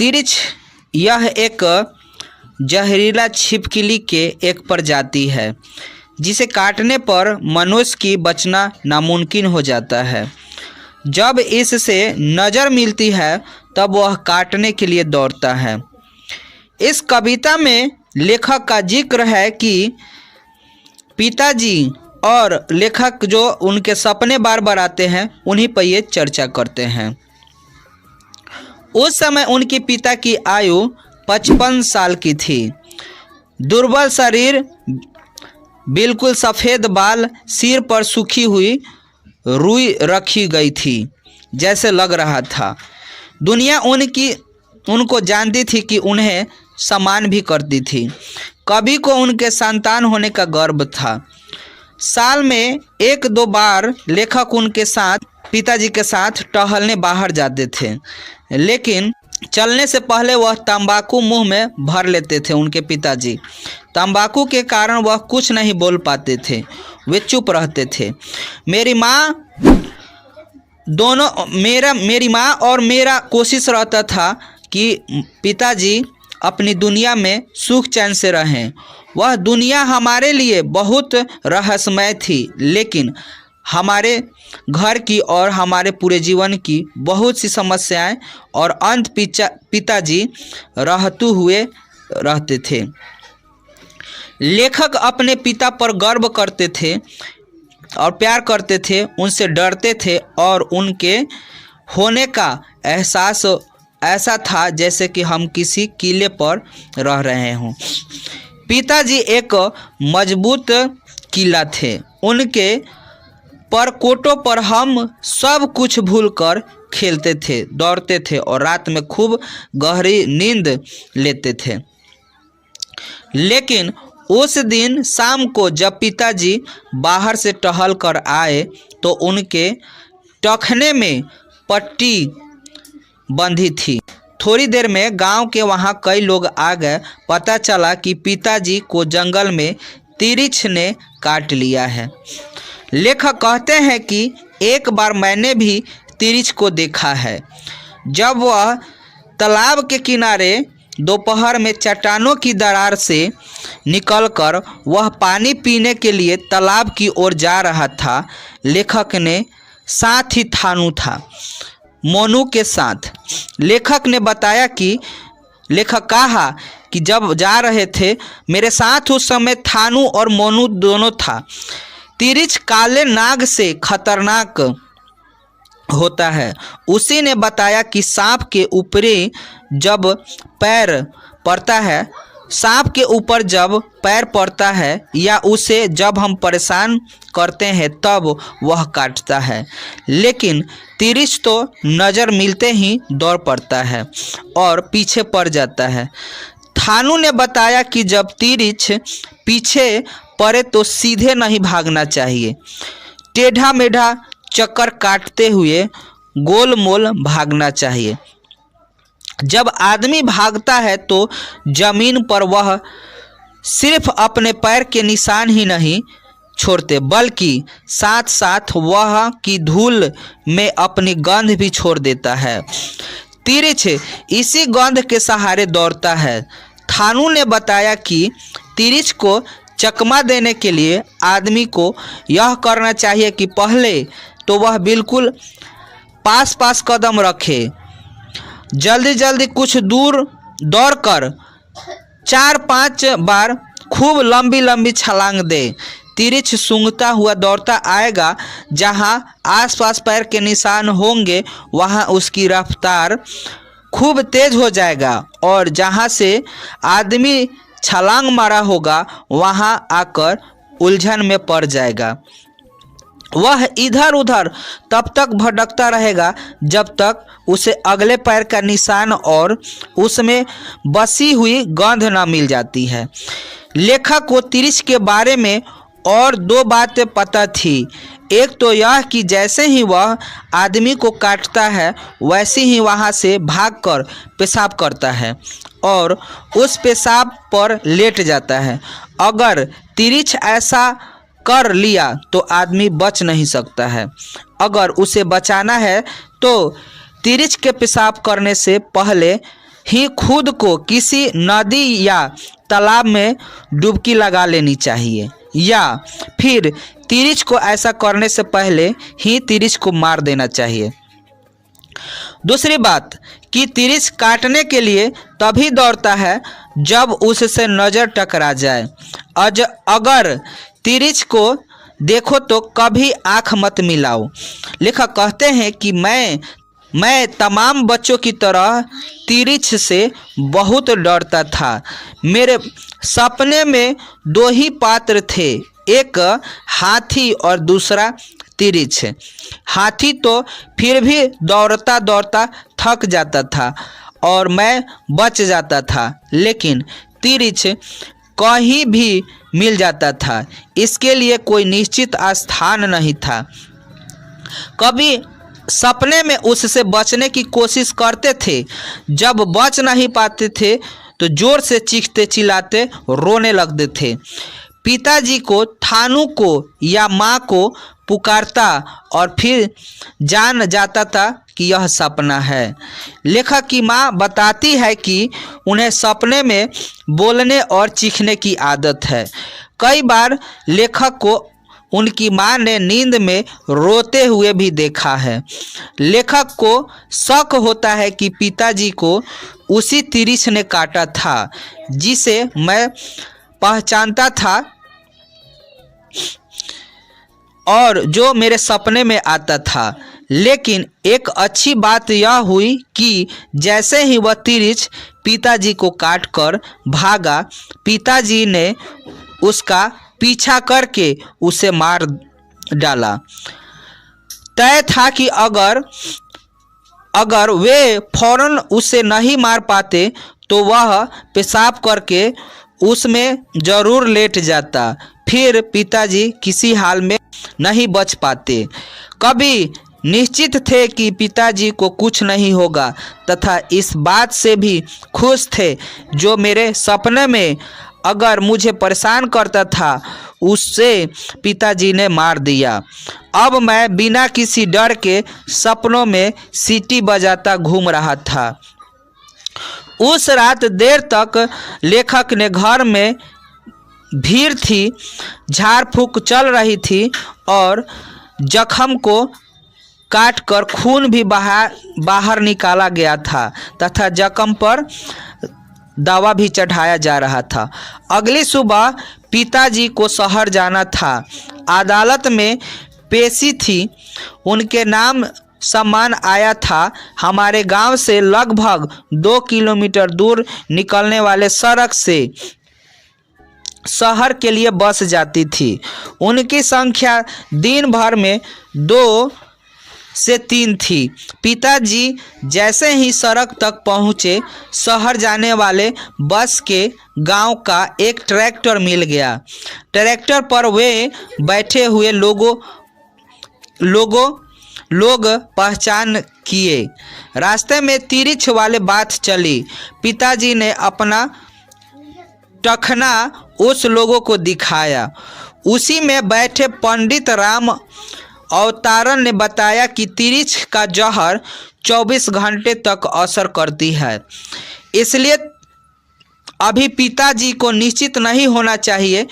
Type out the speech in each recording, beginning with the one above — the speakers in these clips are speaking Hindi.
तिरछ यह एक जहरीला छिपकली के एक प्रजाति है जिसे काटने पर मनुष्य की बचना नामुमकिन हो जाता है। जब इससे नज़र मिलती है तब वह काटने के लिए दौड़ता है। इस कविता में लेखक का जिक्र है कि पिताजी और लेखक जो उनके सपने बार बार आते हैं उन्हीं पर ये चर्चा करते हैं। उस समय उनके पिता की आयु 55 साल की थी। दुर्बल शरीर, बिल्कुल सफ़ेद बाल, सिर पर सूखी हुई रुई रखी गई थी जैसे लग रहा था। दुनिया उनको जानती थी कि उन्हें सम्मान भी करती थी। कभी को उनके संतान होने का गर्व था। साल में 1-2 बार लेखक उनके साथ पिताजी के साथ टहलने बाहर जाते थे, लेकिन चलने से पहले वह तंबाकू मुंह में भर लेते थे। उनके पिताजी तंबाकू के कारण वह कुछ नहीं बोल पाते थे, वे चुप रहते थे। मेरी माँ और मेरा कोशिश रहता था कि पिताजी अपनी दुनिया में सुख चैन से रहें। वह दुनिया हमारे लिए बहुत रहस्यमय थी, लेकिन हमारे घर की और हमारे पूरे जीवन की बहुत सी समस्याएं और अंत पिताजी रहते हुए रहते थे। लेखक अपने पिता पर गर्व करते थे और प्यार करते थे, उनसे डरते थे और उनके होने का एहसास ऐसा था जैसे कि हम किसी किले पर रह रहे हों। पिताजी एक मजबूत किला थे। उनके परकोटों पर हम सब कुछ भूलकर खेलते थे, दौड़ते थे और रात में खूब गहरी नींद लेते थे। लेकिन उस दिन शाम को जब पिताजी बाहर से टहल कर आए तो उनके टखने में पट्टी बंधी थी। थोड़ी देर में गांव के वहां कई लोग आ गए। पता चला कि पिताजी को जंगल में तिरछ ने काट लिया है। लेखक कहते हैं कि एक बार मैंने भी तिरछ को देखा है। जब वह तालाब के किनारे दोपहर में चट्टानों की दरार से निकलकर वह पानी पीने के लिए तालाब की ओर जा रहा था। लेखक ने साथ ही थानू था, मोनू के साथ। लेखक कहा कि जब जा रहे थे मेरे साथ उस समय थानू और मोनू दोनों था। तिरछ काले नाग से खतरनाक होता है। उसी ने बताया कि सांप के ऊपरी जब पैर पड़ता है, सांप के ऊपर जब पैर पड़ता है या उसे जब हम परेशान करते हैं तब वह काटता है। लेकिन तिरछ तो नज़र मिलते ही दौड़ पड़ता है और पीछे पड़ जाता है। थानू ने बताया कि जब तिरछ पीछे पड़े तो सीधे नहीं भागना चाहिए, टेढ़ा मेढ़ा चक्कर काटते हुए गोल मोल भागना चाहिए। जब आदमी भागता है तो जमीन पर वह सिर्फ अपने पैर के निशान ही नहीं छोड़ते बल्कि साथ साथ वह की धूल में अपनी गंध भी छोड़ देता है। तिरछ इसी गंध के सहारे दौड़ता है। थानू ने बताया कि तिरछ को चकमा देने के लिए आदमी को यह करना चाहिए कि पहले तो वह बिल्कुल पास पास कदम रखे, जल्दी जल्दी कुछ दूर दौड़कर 4-5 बार खूब लंबी लंबी छलांग दे। तिरछ सूंघता हुआ दौड़ता आएगा। जहां आसपास पैर के निशान होंगे वहां उसकी रफ्तार खूब तेज हो जाएगा और जहां से आदमी छलांग मारा होगा वहां आकर उलझन में पड़ जाएगा। वह इधर उधर तब तक भटकता रहेगा जब तक उसे अगले पैर का निशान और उसमें बसी हुई गंध न मिल जाती है। लेखक को तिरछ के बारे में और 2 बातें पता थी। एक तो यह कि जैसे ही वह आदमी को काटता है वैसे ही वहां से भागकर पेशाब करता है और उस पेशाब पर लेट जाता है। अगर तिरछ ऐसा कर लिया तो आदमी बच नहीं सकता है। अगर उसे बचाना है तो तिरछ के पेशाब करने से पहले ही खुद को किसी नदी या तालाब में डुबकी लगा लेनी चाहिए, या फिर तिरिच को ऐसा करने से पहले ही तिरिच को मार देना चाहिए। दूसरी बात कि तिरिच काटने के लिए तभी दौड़ता है जब उससे नज़र टकरा जाए। अगर तिरिच को देखो तो कभी आँख मत मिलाओ। लेखक कहते हैं कि मैं तमाम बच्चों की तरह तिरिच से बहुत डरता था। मेरे सपने में 2 ही पात्र थे, एक हाथी और दूसरा तिरिच। हाथी तो फिर भी दौड़ता दौड़ता थक जाता था और मैं बच जाता था, लेकिन तिरिच कहीं भी मिल जाता था। इसके लिए कोई निश्चित स्थान नहीं था। कभी सपने में उससे बचने की कोशिश करते थे। जब बच नहीं पाते थे तो जोर से चीखते चिल्लाते रोने लगते थे। पिताजी को, थानू को या माँ को पुकारता और फिर जान जाता था कि यह सपना है। लेखक की माँ बताती है कि उन्हें सपने में बोलने और चीखने की आदत है। कई बार लेखक को उनकी माँ ने नींद में रोते हुए भी देखा है। लेखक को शक होता है कि पिताजी को उसी तिरिच ने काटा था जिसे मैं पहचानता था और जो मेरे सपने में आता था। लेकिन एक अच्छी बात यह हुई कि जैसे ही वह तिरिच पिताजी को काट कर भागा, पिताजी ने उसका पीछा करके उसे मार डाला। तय था कि अगर वे फौरन उसे नहीं मार पाते तो वह पेशाब करके उसमें जरूर लेट जाता। फिर पिताजी किसी हाल में नहीं बच पाते। कभी निश्चित थे कि पिताजी को कुछ नहीं होगा तथा इस बात से भी खुश थे जो मेरे सपने में अगर मुझे परेशान करता था उससे पिताजी ने मार दिया। अब मैं बिना किसी डर के सपनों में सीटी बजाता घूम रहा था। उस रात देर तक लेखक ने घर में भीड़ थी, झाड़ फूक चल रही थी और जख्म को काट कर खून भी बाहर निकाला गया था तथा जख्म पर दवा भी चढ़ाया जा रहा था। अगली सुबह पिताजी को शहर जाना था। अदालत में पेशी थी। उनके नाम सम्मान आया था। हमारे गांव से लगभग 2 किलोमीटर दूर निकलने वाले सड़क से शहर के लिए बस जाती थी। उनकी संख्या दिन भर में 2 से 3 थी। पिताजी जैसे ही सड़क तक पहुँचे, शहर जाने वाले बस के गांव का एक ट्रैक्टर मिल गया। ट्रैक्टर पर वे बैठे हुए लोग पहचान किए। रास्ते में तिरिच वाले बात चली। पिताजी ने अपना टखना उस लोगों को दिखाया। उसी में बैठे पंडित राम अवतारण ने बताया कि तिरिच का जहर 24 घंटे तक असर करती है, इसलिए अभी पिताजी को निश्चित नहीं होना चाहिए।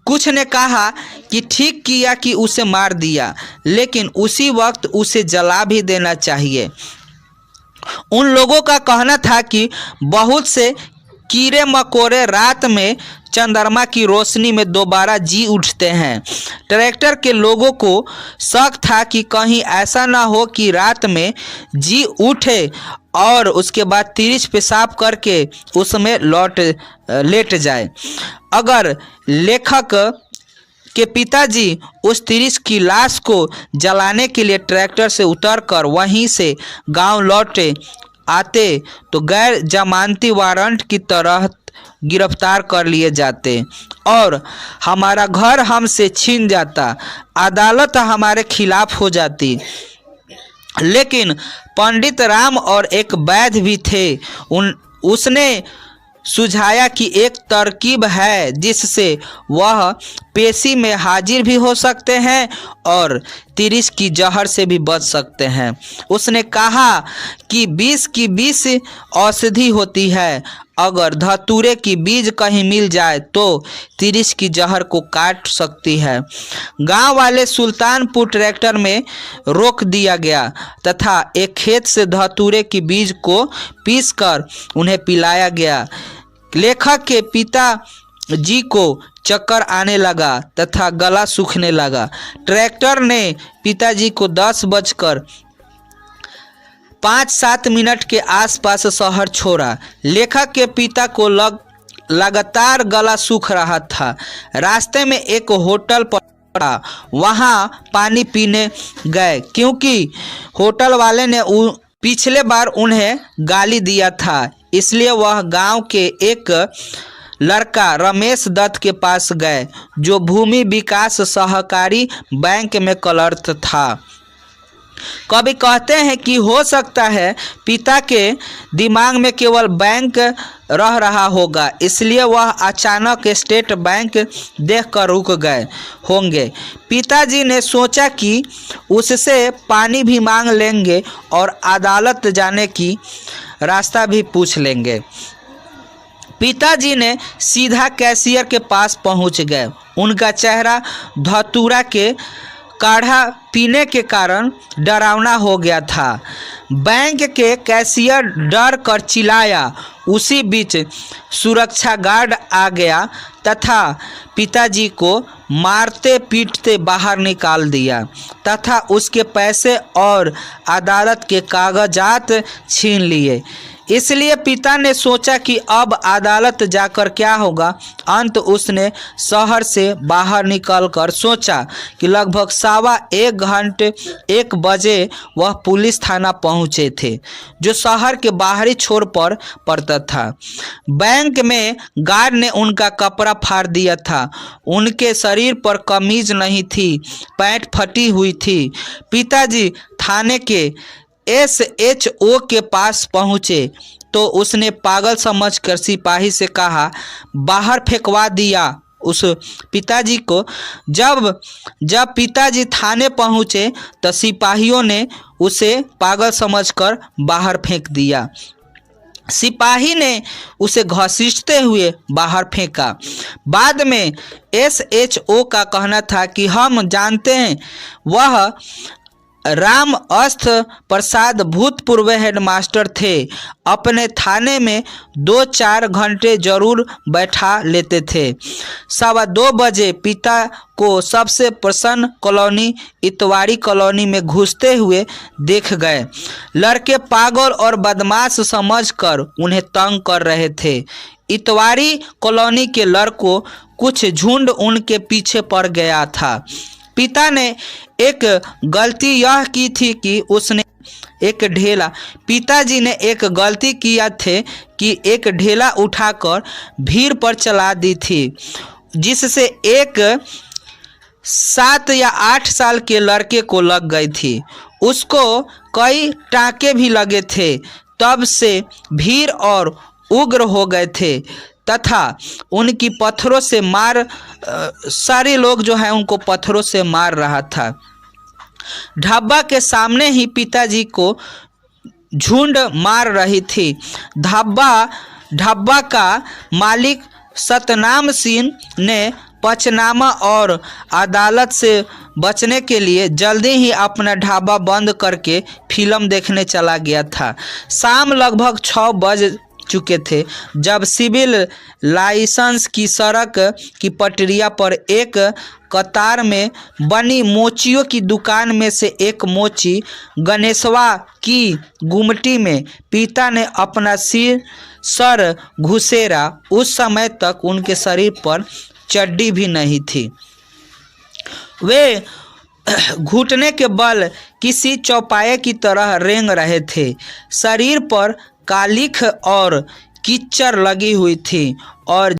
कुछ ने कहा कि ठीक किया कि उसे मार दिया, लेकिन उसी वक्त उसे जला भी देना चाहिए। उन लोगों का कहना था कि बहुत से कीड़े मकोड़े रात में चंद्रमा की रोशनी में दोबारा जी उठते हैं। ट्रैक्टर के लोगों को शक था कि कहीं ऐसा ना हो कि रात में जी उठे और उसके बाद तिरिच पेशाब करके उसमें लेट जाए। अगर लेखक के पिताजी उस तिरिच की लाश को जलाने के लिए ट्रैक्टर से उतरकर वहीं से गांव लौटे आते तो गैर जमानती वारंट की तरह गिरफ्तार कर लिए जाते और हमारा घर हमसे छीन जाता, अदालत हमारे खिलाफ हो जाती। लेकिन पंडित राम और एक वैद्य भी थे। उसने सुझाया कि एक तरकीब है जिससे वह पेशी में हाजिर भी हो सकते हैं और तिरिच की जहर से भी बच सकते हैं। उसने कहा कि 20 की 20 औषधि होती है। अगर धतूरे की बीज कहीं मिल जाए तो तिरिच की जहर को काट सकती है। गांव वाले सुल्तानपुर ट्रैक्टर में रोक दिया गया तथा एक खेत से धतूरे की बीज को पीसकर उन्हें पिलाया गया। लेखक के पिता जी को चक्कर आने लगा तथा गला सूखने लगा। ट्रैक्टर ने पिताजी को 10:05-7 के आसपास शहर छोड़ा। लेखक के पिता को लगातार गला सूख रहा था। रास्ते में एक होटल पड़ा, वहां पानी पीने गए क्योंकि होटल वाले ने पिछले बार उन्हें गाली दिया था, इसलिए वह गांव के एक लड़का रमेश दत्त के पास गए जो भूमि विकास सहकारी बैंक में क्लर्क था। कभी कहते हैं कि हो सकता है पिता के दिमाग में केवल बैंक रह रहा होगा, इसलिए वह अचानक स्टेट बैंक देखकर रुक गए होंगे। पिताजी ने सोचा कि उससे पानी भी मांग लेंगे और अदालत जाने की रास्ता भी पूछ लेंगे। पिताजी ने सीधा कैशियर के पास पहुंच गए। उनका चेहरा धतूरा के काढ़ा पीने के कारण डरावना हो गया था। बैंक के कैशियर डर कर चिल्लाया। उसी बीच सुरक्षा गार्ड आ गया तथा पिताजी को मारते पीटते बाहर निकाल दिया तथा उसके पैसे और अदालत के कागजात छीन लिए। इसलिए पिता ने सोचा कि अब अदालत जाकर क्या होगा। अंत उसने शहर से बाहर निकलकर सोचा कि लगभग 1:15 बजे वह पुलिस थाना पहुंचे थे जो शहर के बाहरी छोर पर पड़ता था। बैंक में गार्ड ने उनका कपड़ा फाड़ दिया था। उनके शरीर पर कमीज नहीं थी, पैंट फटी हुई थी। पिताजी थाने के SHO के पास पहुंचे तो उसने पागल समझकर सिपाही से कहा, बाहर फेंकवा दिया उस पिताजी को। जब पिताजी थाने पहुंचे तो सिपाहियों ने उसे पागल समझकर बाहर फेंक दिया। सिपाही ने उसे घसीटते हुए बाहर फेंका। बाद में SHO का कहना था कि हम जानते हैं वह राम अस्थ प्रसाद भूतपूर्व हेडमास्टर थे। अपने थाने में 2-4 घंटे जरूर बैठा लेते थे। 2:15 बजे पिता को सबसे प्रसन्न कॉलोनी इतवारी कॉलोनी में घुसते हुए देख गए। लड़के पागल और बदमाश समझकर उन्हें तंग कर रहे थे। इतवारी कॉलोनी के लड़कों कुछ झुंड उनके पीछे पड़ गया था। पिता ने एक गलती यह की थी कि उसने पिताजी ने एक गलती किया थे कि एक ढेला उठाकर भीड़ पर चला दी थी, जिससे एक 7 या 8 साल के लड़के को लग गई थी। उसको कई टाँके भी लगे थे। तब से भीड़ और उग्र हो गए थे तथा उनकी पत्थरों से सारे लोग जो है उनको पत्थरों से मार रहा था। ढाबा के सामने ही पिताजी को झुंड मार रही थी। ढाबा का मालिक सतनाम सिंह ने पंचनामा और अदालत से बचने के लिए जल्दी ही अपना ढाबा बंद करके फिल्म देखने चला गया था। शाम लगभग 6 बज चुके थे जब सिविल लाइसेंस की सड़क की पटरिया पर एक कतार में बनी मोचियों की दुकान में से एक मोची गणेशवा की गुमटी में पिता ने अपना सर घुसेरा। उस समय तक उनके शरीर पर चड्डी भी नहीं थी। वे घुटने के बल किसी चौपाए की तरह रेंग रहे थे। शरीर पर कालिख और कीचड़ लगी हुई थी और